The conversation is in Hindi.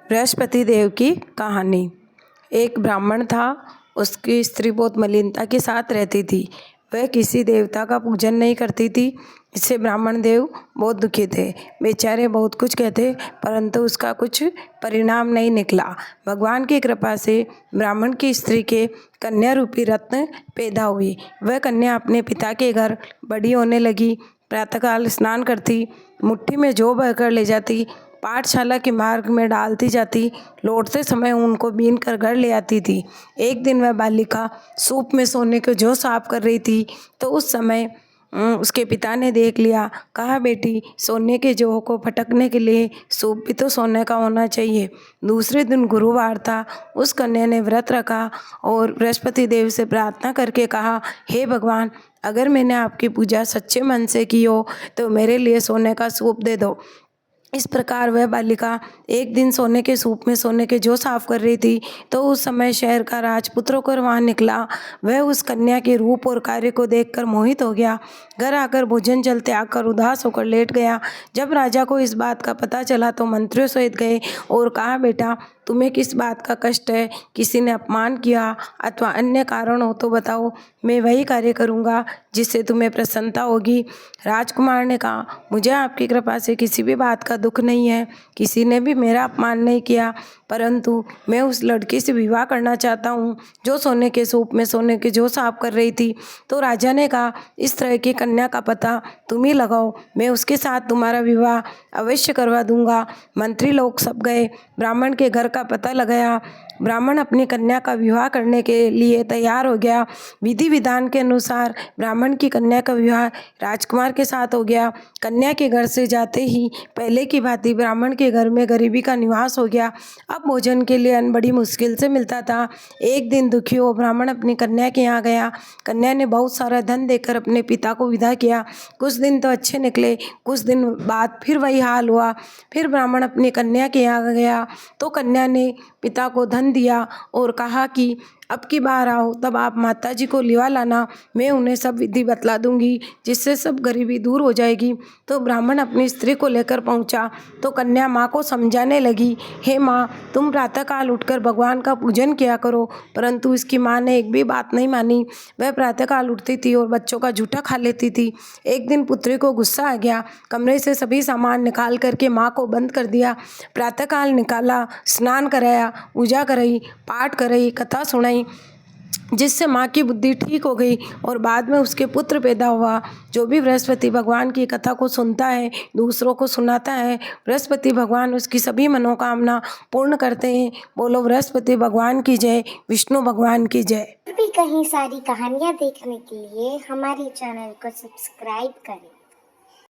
बृहस्पति देव की कहानी। एक ब्राह्मण था। उसकी स्त्री बहुत मलिनता के साथ रहती थी। वह किसी देवता का पूजन नहीं करती थी। इससे ब्राह्मण देव बहुत दुखी थे। बेचारे बहुत कुछ कहते परंतु उसका कुछ परिणाम नहीं निकला। भगवान की कृपा से ब्राह्मण की स्त्री के कन्या रूपी रत्न पैदा हुई। वह कन्या अपने पिता के घर बड़ी होने लगी। प्रातःकाल स्नान करती, मुट्ठी में जौ भरकर ले जाती, पाठशाला के मार्ग में डालती जाती, लौटते समय उनको बीन कर घर ले आती थी। एक दिन वह बालिका सूप में सोने को जौ साफ कर रही थी तो उस समय उसके पिता ने देख लिया। कहा, बेटी, सोने के जौ को फटकने के लिए सूप भी तो सोने का होना चाहिए। दूसरे दिन गुरुवार था। उस कन्या ने व्रत रखा और बृहस्पति देव से प्रार्थना करके कहा, हे भगवान, अगर मैंने आपकी पूजा सच्चे मन से की हो तो मेरे लिए सोने का सूप दे दो। इस प्रकार वह बालिका एक दिन सोने के सूप में सोने के जौ साफ कर रही थी तो उस समय शहर का राजपुत्र होकर वहाँ निकला। वह उस कन्या के रूप और कार्य को देखकर मोहित हो गया। घर आकर भोजन जल त्याग कर उदास होकर लेट गया। जब राजा को इस बात का पता चला तो मंत्रियों सहित गए और कहा, बेटा, तुम्हें किस बात का कष्ट है? किसी ने अपमान किया अथवा अन्य कारण हो तो बताओ, मैं वही कार्य करूँगा जिससे तुम्हें प्रसन्नता होगी। राजकुमार ने कहा, मुझे आपकी कृपा से किसी भी बात का दुख नहीं है। किसी ने भी मेरा अपमान नहीं किया, परंतु मैं उस लड़की से विवाह करना चाहता हूँ जो सोने के सूप में सोने के जौ साफ कर रही थी। तो राजा ने कहा, इस तरह की कन्या का पता तुम ही लगाओ, मैं उसके साथ तुम्हारा विवाह अवश्य करवा दूंगा। मंत्री लोग सब गए, ब्राह्मण के घर का पता लगाया। ब्राह्मण अपनी कन्या का विवाह करने के लिए तैयार हो गया। विधि विधान के अनुसार ब्राह्मण की कन्या का विवाह राजकुमार के साथ हो गया। कन्या के घर से जाते ही पहले की भांति ब्राह्मण के घर में गरीबी का निवास हो गया। अब भोजन के लिए अन्न बड़ी मुश्किल से मिलता था। एक दिन दुखी हो ब्राह्मण अपनी कन्या के यहाँ गया। कन्या ने बहुत सारा धन देकर अपने पिता को विदा किया। कुछ दिन तो अच्छे निकले, कुछ दिन बाद फिर वही हाल हुआ। फिर ब्राह्मण अपनी कन्या के यहाँ गया तो कन्या ने पिता को धन दिया और कहा कि अब की बार आओ तब आप माताजी को लिवा लाना, मैं उन्हें सब विधि बतला दूंगी जिससे सब गरीबी दूर हो जाएगी। तो ब्राह्मण अपनी स्त्री को लेकर पहुंचा तो कन्या माँ को समझाने लगी, हे माँ, तुम प्रातःकाल उठकर भगवान का पूजन किया करो। परंतु इसकी माँ ने एक भी बात नहीं मानी। वह प्रातःकाल उठती थी और बच्चों का जूठा खा लेती थी। एक दिन पुत्री को गुस्सा आ गया, कमरे से सभी सामान निकाल करके माँ को बंद कर दिया। प्रातःकाल निकाला, स्नान कराया, पूजा कराई, पाठ कराई, कथा सुनाई, जिससे माँ की बुद्धि ठीक हो गई और बाद में उसके पुत्र पैदा हुआ। जो भी बृहस्पति भगवान की कथा को सुनता है, दूसरों को सुनाता है, बृहस्पति भगवान उसकी सभी मनोकामना पूर्ण करते हैं। बोलो बृहस्पति भगवान की जय, विष्णु भगवान की जय। भी कहीं सारी कहानियाँ देखने के लिए हमारे चैनल को सब्सक्राइब करें।